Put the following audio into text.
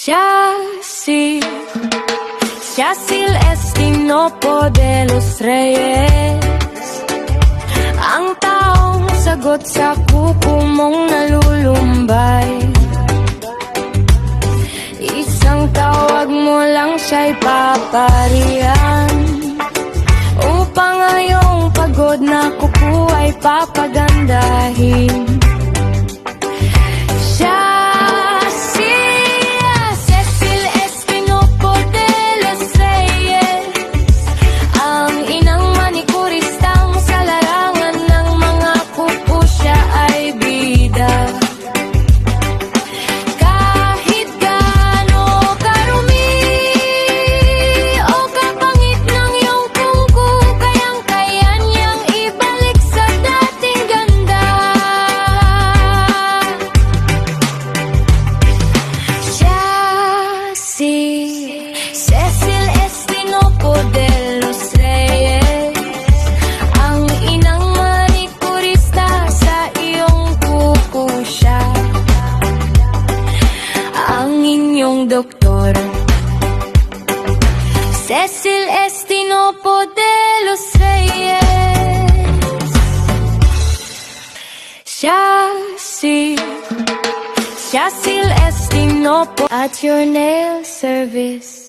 Cecil Estinopo de los Reyes, ang taong sagot sa kuko mong nalulumbay. Isang tawag mo lang siya'y paparihan, upang ngayong pagod na kuko ay papagandahin. Cecil Estinopo de los Reyes, ang inang manikuristang sa larangan ng mga kuko siya ay bida. Kahit gaano karumi o kapangit ng iyong kuko, kayang-kaya niyang ibalik sa dating ganda. Cecil Estinopo de los Reyes, ang inang manikurista sa iyong kuko siya, ang inyong doktor. Cecil Estinopo de los Reyes, Cecil Estinopo at your nail service.